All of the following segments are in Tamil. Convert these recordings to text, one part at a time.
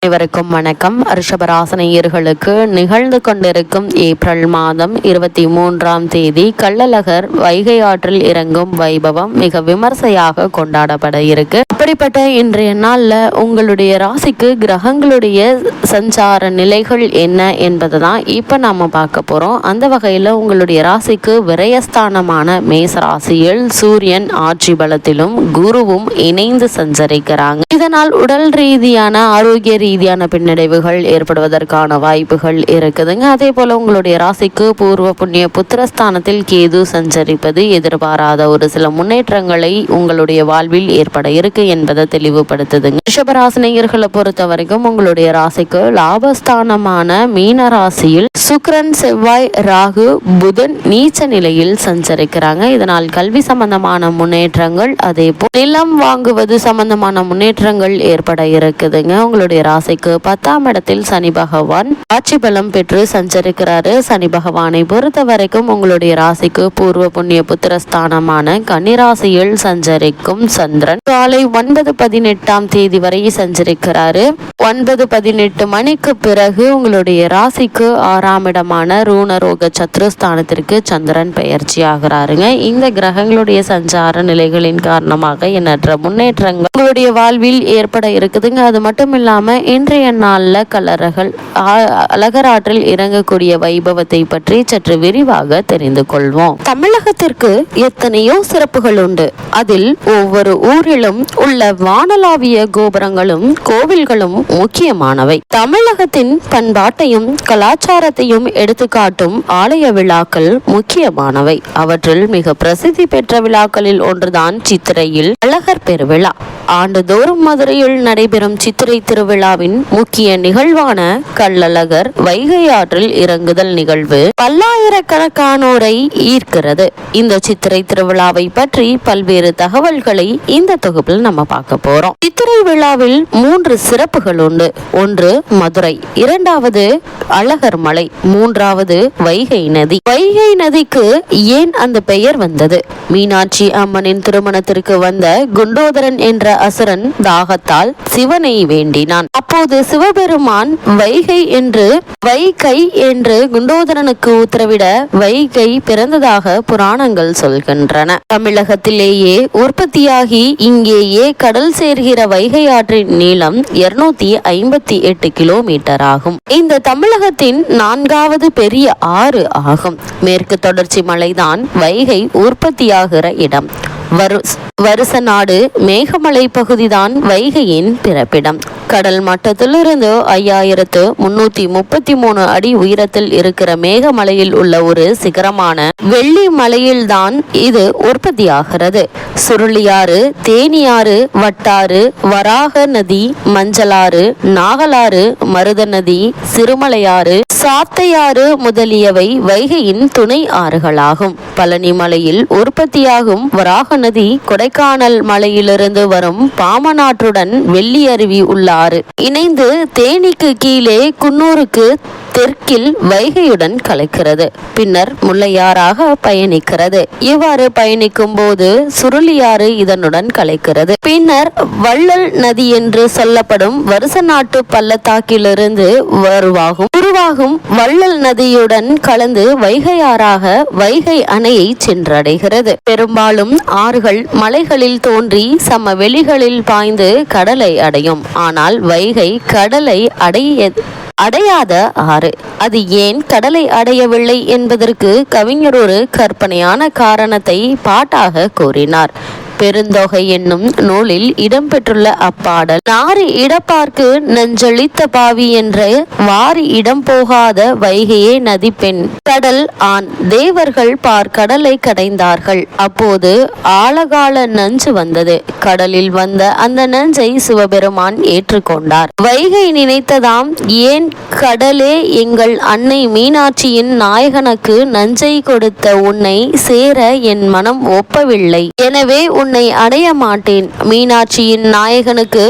அனைவருக்கும் வணக்கம். ரிஷபராசினியர்களுக்கு நிகழ்ந்து கொண்டிருக்கும் ஏப்ரல் மாதம் 23ஆம் தேதி கள்ளழகர் வைகை ஆற்றில் இறங்கும் வைபவம் மிக விமர்சையாக கொண்டாடப்பட இருக்கு. அப்படிப்பட்ட இன்றைய நாள்ல உங்களுடைய ராசிக்கு கிரகங்களுடைய சஞ்சார நிலைகள் என்ன என்பதை தான் இப்ப நாம பார்க்க போறோம். அந்த வகையில உங்களுடைய ராசிக்கு விரயஸ்தானமான மேச ராசியில் சூரியன் ஆட்சி பலத்திலும் குருவும் இணைந்து சஞ்சரிக்கிறாங்க. இதனால் உடல் ரீதியான ஆரோக்கிய ரீதியான பின்னடைவுகள் ஏற்படுவதற்கான வாய்ப்புகள் இருக்குதுங்க. அதே போல உங்களுடைய ராசிக்கு பூர்வ புண்ணிய புத்திரஸ்தானத்தில் கேது சஞ்சரிப்பது எதிர்பாராத ஒரு சில முன்னேற்றங்களை உங்களுடைய வாழ்வில் ஏற்பட இருக்கு என்பதை தெளிவுபடுத்துதுங்க. ரிஷபராசினியர்களை பொறுத்த வரைக்கும் உங்களுடைய ராசிக்கு லாபஸ்தானமான மீன ராசியில் சுக்கிரன், செவ்வாய், ராகு, புதன் நீச்ச நிலையில் சஞ்சரிக்கிறாங்க. இதனால் கல்வி சம்பந்தமான முன்னேற்றங்கள், அதே போல் நிலம் வாங்குவது சம்பந்தமான முன்னேற்றங்கள் ஏற்பட இருக்குதுங்க. உங்களுடைய ராசிக்கு 10ஆம் இடத்தில் சனி பகவான் ஆட்சி பலம் பெற்று சஞ்சரிக்கிறாரு. சனி பகவானை பொறுத்த வரைக்கும் உங்களுடைய ராசிக்கு பூர்வ புண்ணிய புத்திரஸ்தானமான கன்னிராசியில் சஞ்சரிக்கும் சந்திரன் காலை 9:18 தேதி வரை சஞ்சரிக்கிறாரு. 9:18 மணிக்கு பிறகு உங்களுடைய ராசிக்கு 6ஆம் இடமான ரூணரோக சத்ருஸ்தானத்திற்கு சந்திரன் பயிற்சி ஆகிறாருங்க. இந்த கிரகங்களுடைய சஞ்சார நிலைகளின் காரணமாக எண்ணற்ற முன்னேற்றங்கள் உங்களுடைய வாழ்வில் ஏற்பட இருக்குதுங்க. அது மட்டும் இல்லாம இன்றைய நாள்ல அழகர் ஆற்றில் இறங்கக்கூடிய வைபவத்தை பற்றி சற்று விரிவாக தெரிந்து கொள்வோம். தமிழகத்திற்கு எத்தனையோ சிறப்புகள் உண்டு. அதில் ஒவ்வொரு ஊரிலும் உள்ள வானளாவிய கோபுரங்களும் கோவில்களும் முக்கியமானவை. தமிழகத்தின் பண்பாட்டையும் கலாச்சாரத்தையும் எடுத்துக்காட்டும் ஆலய விழாக்கள் முக்கியமானவை. அவற்றில் மிக பிரசித்தி பெற்ற விழாக்களில் ஒன்றுதான் சித்திரையில் அழகர் பெருவிழா. ஆண்டுதோறும் மதுரையில் நடைபெறும் சித்திரை திருவிழாவின் முக்கிய நிகழ்வான கள்ளழகர் வைகை ஆற்றில் இறங்குதல் நிகழ்வு பல்லாயிரக்கணக்கானோரை ஈர்க்கிறது. இந்த சித்திரை திருவிழாவை பற்றி பல்வேறு தகவல்களை இந்த தொகுப்பில் நம்ம பார்க்க போறோம். சித்திரை விழாவில் 3 சிறப்புகள் உண்டு. ஒன்று மதுரை, 2வது அழகர் மலை, 3வது வைகை நதி. வைகை நதிக்கு ஏன் அந்த பெயர் வந்தது? மீனாட்சி அம்மனின் திருமணத்திற்கு வந்த குண்டோதரன் என்ற அசுரன் தாகத்தால் சிவனை வேண்டினான். அப்போது சிவபெருமான் வைகை என்று குண்டோதரனுக்கு உத்தரவிட வைகை பிறந்ததாக புராணங்கள் சொல்கின்றன. தமிழகத்திலேயே உற்பத்தியாகி இங்கேயே கடல் சேர்கிற வைகை ஆற்றின் நீளம் 258 கிலோமீட்டர் ஆகும். இந்த தமிழகத்தின் 4வது பெரிய ஆறு ஆகும். மேற்கு தொடர்ச்சி மலைதான் வைகை உற்பத்தியாகிற இடம். வருச நாடு மேகமலை பகுதிதான் வைகையின் பிறப்பிடம். கடல் மட்டத்திலிருந்து 5333 அடி உயரத்தில் இருக்கிற மேகமலையில் உள்ள ஒரு சிகரமான வெள்ளி மலையில்தான் இது உற்பத்தியாகிறது. சுருளியாறு, தேனியாறு, வட்டாறு, வராக நதி, மஞ்சளாறு, நாகலாறு, மருத நதி, சிறுமலையாறு, சாத்தையாறு முதலியவை வைகையின் துணை ஆறுகளாகும். பழனி மலையில் உற்பத்தியாகும் வராக நதி கொடைக்கானல் மலையிலிருந்து வரும் பாமநாற்றுடன் வெள்ளி அருவி உள்ளாறு இணைந்து தேனிக்கு கீழே குன்னூருக்கு தெற்கில் வைகையுடன் கலக்கிறது. பின்னர் முல்லையாறாக பயணிக்கிறது. இவ்வாறு பயணிக்கும் போது சுருளியாறு இதனுடன் கலக்கிறது. பின்னர் வள்ளல் நதி என்று சொல்லப்படும் வருச நாட்டு பள்ளத்தாக்கிலிருந்து உருவாகும் வள்ளல் நதியுடன் கலந்து வைகையாறாக வைகை அணையை சென்றடைகிறது. பெரும்பாலும் ஆறுகள் மலைகளில் தோன்றி சமவெளிகளில் பாய்ந்து கடலை அடையும். ஆனால் வைகை கடலை அடையாத ஆறு. அது ஏன் கடலை அடையவில்லை என்பதற்கு கவிஞர் ஒரு கற்பனையான காரணத்தை பாட்டாக கூறினார். பெருந்தொகை என்னும் நூலில் இடம்பெற்றுள்ள அப்பாடல் நாரி இடப்பார்க்கு நஞ்சளித்த பாவி என்ற வாரி இடம் போகாத வைகையே நதி பெண் கடல் ஆண் தேவர்கள் பார் கடலை கடைந்தார்கள். அப்போது ஆழகால நஞ்சு வந்தது. கடலில் வந்த அந்த நஞ்சை சிவபெருமான் ஏற்றுக்கொண்டார். வைகை நினைத்ததாம், ஏன் கடலே எங்கள் அன்னை மீனாட்சியின் நாயகனுக்கு நஞ்சை கொடுத்த உன்னை சேர என் மனம் ஒப்பவில்லை. எனவே உன் உன்னை அடைய மாட்டேன். மீனாட்சியின் நாயகனுக்கு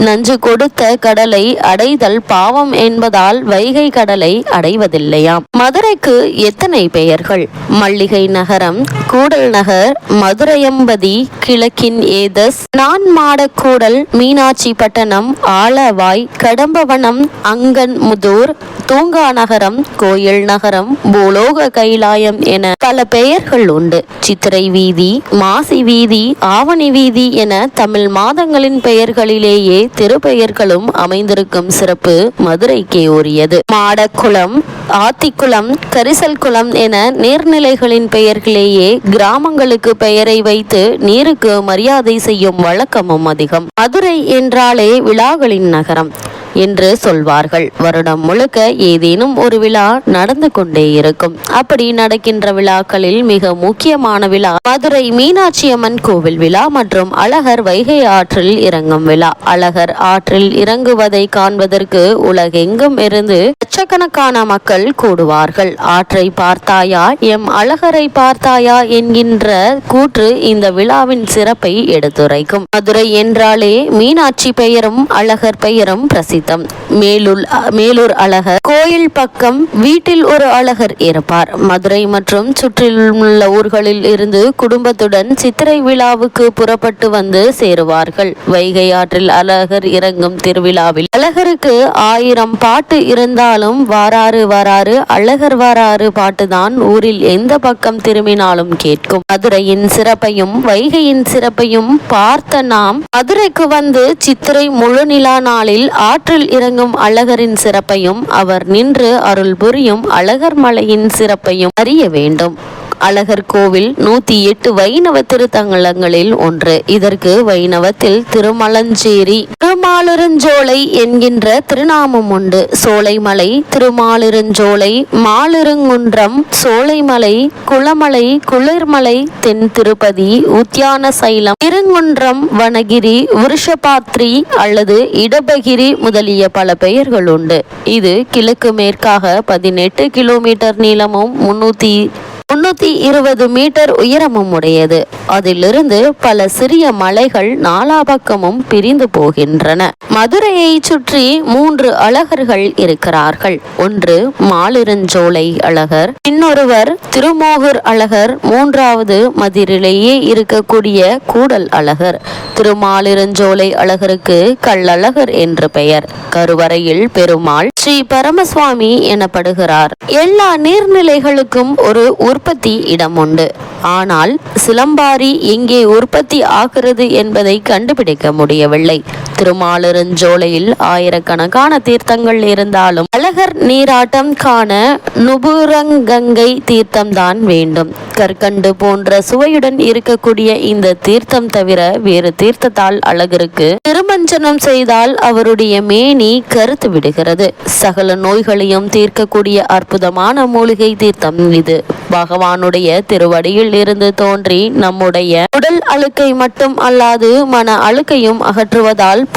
நஞ்சு கொடுத்த கடலை அடைதல் பாவம் என்பதால் வைகை கடலை அடைவதில்லையாம். மதுரைக்கு எத்தனை பெயர்கள்? மல்லிகை நகரம், கூடல் நகர், மதுரையம்பதி, கிழக்கின் ஏதஸ், நான்மாடக்கூடல், மீனாட்சி பட்டணம், ஆலவாய், கடம்பவனம், அங்கன் முதூர், தூங்கா நகரம், கோயில் நகரம், பூலோக கைலாயம் என பல பெயர்கள் உண்டு. சித்திரை வீதி, மாசி வீதி, ஆவணி வீதி என தமிழ் மாதங்களின் பெயர்களிலேயே திருப்பெயர்களும் அமைந்திருக்கும் சிறப்பு மதுரைக்கே உரியது. மாடக்குளம், ஆத்திக்குளம், கரிசல் குளம் என நீர்நிலைகளின் பெயர்களேயே கிராமங்களுக்கு பெயரை வைத்து நீருக்கு மரியாதை செய்யும் வழக்கமும் அதிகம். மதுரை என்றாலே விழாக்களின் நகரம் என்று சொல்வார்கள். வருடம் முழுக்க ஏதேனும் ஒரு விழா நடந்து கொண்டே இருக்கும். அப்படி நடக்கின்ற விழாக்களில் மிக முக்கியமான விழா மதுரை மீனாட்சி அம்மன் கோவில் விழா மற்றும் அழகர் வைகை ஆற்றில் இறங்கும் விழா. அழகர் ஆற்றில் இறங்குவதை காண்பதற்கு உலகெங்கும் இருந்து லட்சக்கணக்கான மக்கள் கூடுவார்கள். ஆற்றை பார்த்தாயா, எம் அழகரை பார்த்தாயா என்கின்ற கூற்று இந்த விழாவின் சிறப்பை எடுத்துரைக்கும். மதுரை என்றாலே மீனாட்சி பெயரும் அழகர் பெயரும் பிரசித்தம். மேலூர் அழகர் கோயில் பக்கம் வீட்டில் ஒரு அழகர் இருப்பார். மதுரை மற்றும் சுற்றிலுள்ள ஊர்களில் இருந்து குடும்பத்துடன் சித்திரை விழாவுக்கு புறப்பட்டு வந்து சேருவார்கள். வைகை ஆற்றில் அழகர் இறங்கும் திருவிழாவில் அழகருக்கு 1000 பாட்டு இருந்தாலும் வாராறு வாராறு அழகர் வாராறு பாட்டுதான் ஊரில் எந்த பக்கம் திரும்பினாலும் கேட்கும். மதுரையின் சிறப்பையும் வைகையின் சிறப்பையும் பார்த்த நாம் மதுரைக்கு வந்து சித்திரை முழு நிலா நாளில் ஆற்றில் இறங்கும் அழகரின் சிறப்பையும் அவர் நின்று அருள் புரியும் அழகர் மலையின் சிறப்பையும் அறிய வேண்டும். அழகர் கோவில் 108 வைணவ திருத்தலங்களில் ஒன்று. இதற்கு வைணவத்தில் திருமலஞ்சேரி, திருமாலிருஞ்சோலை என்கின்ற திருநாமம் உண்டு. சோலைமலை, திருமாலிருஞ்சோலை, மாலிருங்குன்றம், சோலைமலை, குளமலை, குளிர்மலை, தென் திருப்பதி, உத்தியான சைலம், திருங்குன்றம், வனகிரி, விருஷபாத்ரி அல்லது இடபகிரி முதலிய பல பெயர்கள் உண்டு. இது கிழக்கு மேற்காக 18 கிலோமீட்டர் நீளமும் 320 மீட்டர் உயரமும் உடையது. அதிலிருந்து பல சிறிய மலைகள் நாலா பக்கமும் பிரிந்து போகின்றன. மதுரையை சுற்றி 3 அழகர்கள் இருக்கிறார்கள். ஒன்று மாலிருஞ்சோலை அழகர், இன்னொருவர் திருமோகூர் அழகர், மூன்றாவது மதுரையிலேயே இருக்கக்கூடிய கூடல் அழகர். திருமாலிருஞ்சோலை அழகருக்கு கள்ளழகர் என்று பெயர். கருவறையில் பெருமாள் ஸ்ரீ பரமசுவாமி எனப்படுகிறார். எல்லா நீர்நிலைகளுக்கும் ஒரு உற்பத்தி இடம் உண்டு. ஆனால் சிலம்பாரி எங்கே உற்பத்தி ஆகிறது என்பதை கண்டுபிடிக்க முடியவில்லை. திருமாலிருஞ்சோலையில் ஆயிரக்கணக்கான தீர்த்தங்கள் இருந்தாலும் அழகர் நீராட்டம் காண நுபுரங்கங்கை தீர்த்தம்தான் வேண்டும். கற்கண்டு போன்ற சுவையுடன் இருக்கக்கூடிய இந்த தீர்த்தம் தவிர வேறு தீர்த்தத்தால் அழகருக்கு திருமஞ்சனம் செய்தால் அவருடைய மேனி கருத்து விடுகிறது. சகல நோய்களையும் தீர்க்கக்கூடிய அற்புதமான மூலிகை தீர்த்தம் இது. பகவானுடைய திருவடியில் இருந்து தோன்றி நம்முடைய உடல் அழுக்கை மட்டும் அல்லாது மன அழுக்கையும் அகற்றுவதால்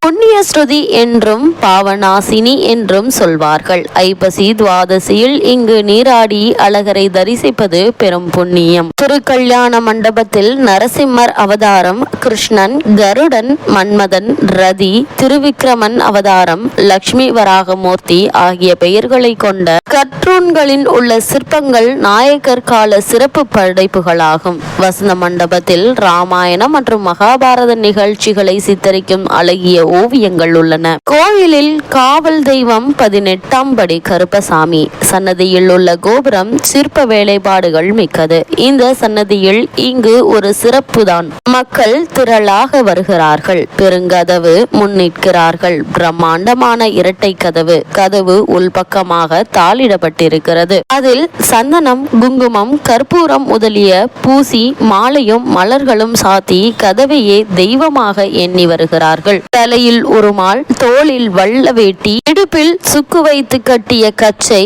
புண்ணிய ஸ்ருதி என்றும் பாவநாசினி என்றும் சொல்வார்கள். ஐப்பசி துவாதசியில் இங்கு நீராடி அழகரை தரிசிப்பது பெரும் புண்ணியம். திருக்கல்யாண மண்டபத்தில் நரசிம்மர் அவதாரம், கிருஷ்ணன், கருடன், மன்மதன், ரதி, திருவிக்கிரமன் அவதாரம், லட்சுமி வராகமூர்த்தி ஆகிய பெயர்களை கொண்ட கற்றூன்களில் உள்ள சிற்பங்கள் நாயக்கர் கால சிறப்பு படைப்புகளாகும். வசந்த மண்டபத்தில் ராமாயணம் மற்றும் மகாபாரத நிகழ்ச்சிகளை சித்தரிக்கும் அழகிய ஓவியங்கள் உள்ளன. கோயிலில் காவல் தெய்வம் 18ஆம் படி கருப்பசாமி. சன்னதியில் உள்ள கோபுரம் சிற்ப வேலைப்பாடுகள் மிக்கது. இந்த சன்னதியில் இங்கு ஒரு சிறப்புதான். மக்கள் திரளாக வருகிறார்கள். பெருங்கதவு முன்னிற்கிறார்கள். பிரம்மாண்டமான இரட்டை கதவு. கதவு உள்பக்கமாக தாளிடப்பட்டிருக்கிறது. அதில் சந்தனம், குங்குமம், கற்பூரம் முதலிய பூசி மாலையும் மலர்களும் சாத்தி கதவையே தெய்வமாக எண்ணி வருகிறார்கள். தலையில் உருமால், தோளில் வள்ள வேட்டி, இடுப்பில் சுக்கு வைத்து கட்டிய கச்சை,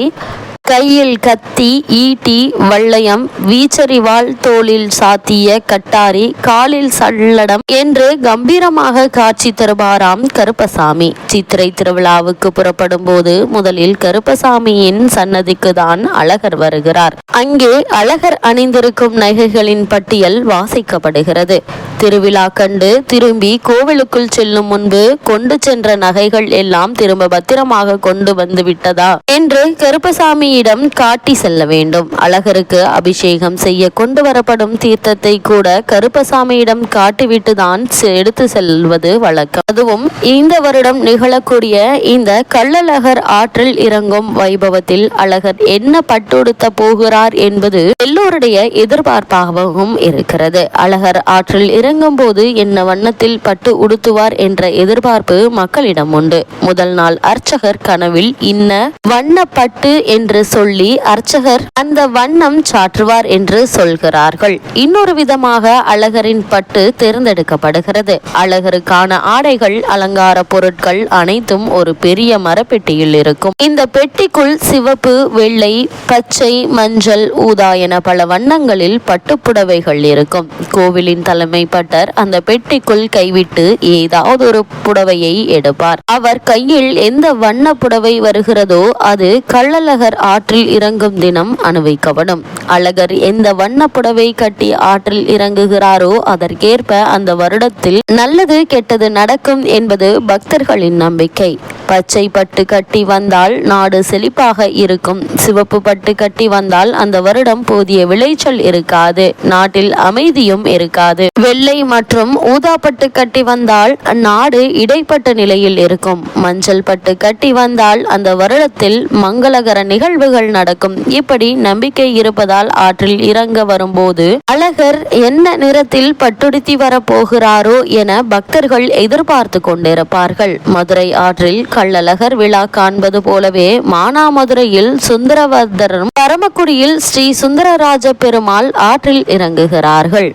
கையில் கத்தி, ஈட்டி, வள்ளையம், வீச்சரிவாள், தோளில் சாத்திய கட்டாரி, காலில் சல்லடம் என்று கம்பீரமாக காட்சி தருவாராம் கருப்பசாமி. சித்திரை திருவிழாவுக்கு புறப்படும் போது முதலில் கருப்பசாமியின் சன்னதிக்கு தான் அழகர் வருகிறார். அங்கே அழகர் அணிந்திருக்கும் நகைகளின் பட்டியல் வாசிக்கப்படுகிறது. திருவிழா கண்டு திரும்பி கோவிலுக்குள் செல்லும் முன்பு கொண்டு சென்ற நகைகள் எல்லாம் திரும்ப பத்திரமாக கொண்டு வந்து விட்டதா என்று கருப்பசாமியிடம் காட்டி செல்ல வேண்டும். அழகருக்கு அபிஷேகம் செய்ய கொண்டு வரப்படும் தீர்த்தத்தை கூட கருப்பசாமியிடம் காட்டிவிட்டு தான் எடுத்து செல்வது வழக்கம். அதுவும் இந்த வருடம் நிகழக்கூடிய இந்த கள்ளழகர் ஆற்றில் இறங்கும் வைபவத்தில் அழகர் என்ன பட்டுடுத்த போகிறார் என்பது எல்லோருடைய எதிர்பார்ப்பாகவும் இருக்கிறது. அழகர் ஆற்றில் இறங்கும் போது என்ன வண்ணத்தில் பட்டு உடுத்துவார் என்ற எதிர்பார்ப்பு மக்களிடம் உண்டு. முதல் நாள் அர்ச்சகர் கனவில் இன்ன வண்ண பட்டு என்று சொல்லி அர்ச்சகர் அந்த வண்ணம் சாற்றுவார் என்று சொல்கிறார்கள். இன்னொரு விதமாக அழகரின் பட்டு தேர்ந்தெடுக்கப்படுகிறது. அழகருக்கான ஆடைகள், அலங்கார பொருட்கள் அனைத்தும் ஒரு பெரிய மரப்பெட்டியில் இருக்கும். இந்த பெட்டிக்குள் சிவப்பு, வெள்ளை, பச்சை, மஞ்சள், ஊதா என பல வண்ணங்களில் பட்டுப்புடவைகள் இருக்கும். கோவிலின் தலைமை பட்டர் அந்த பெட்டிக்குள் கைவிட்டு ஏதாவது ஒரு புடவையை எடுப்பார். அவர் கையில் எந்த வண்ண புடவை வருகிறதோ அது கள்ளழகர் ஆற்றில் இறங்கும் தினம் அணிவிக்கப்படும். அழகர் எந்த வண்ண புடவை கட்டி ஆற்றில் இறங்குகிறாரோ அதற்கேற்ப அந்த வருடத்தில் நல்லது கெட்டது நடக்கும் என்பது பக்தர்களின் நம்பிக்கை. பச்சை பட்டு கட்டி வந்தால் நாடு செழிப்பாக இருக்கும். சிவப்பு பட்டு கட்டி வந்தால் அந்த வருடம் போதிய விளைச்சல் இருக்காது, நாட்டில் அமைதியும் இருக்காது. வெள்ளை மற்றும் ஊதா பட்டு கட்டி வந்தால் நாடு இடைப்பட்ட நிலையில் இருக்கும். மஞ்சள் பட்டு கட்டி வந்தால் அந்த வருடத்தில் மங்களகர நிகழ்வுகள் நடக்கும். இப்படி நம்பிக்கை இருப்பதால் ஆற்றில் இறங்க வரும்போது அழகர் என்ன நிறத்தில் பட்டுடுத்தி வரப்போகிறாரோ என பக்தர்கள் எதிர்பார்த்து கொண்டிருப்பார்கள். மதுரை ஆற்றில் கள்ளழகர் விழா காண்பது போலவே மானாமதுரையில் சுந்தரவர்தரும் பரமக்குடியில் ஸ்ரீ சுந்தரராஜ பெருமாள் ஆற்றில் இறங்குகிறார்கள்.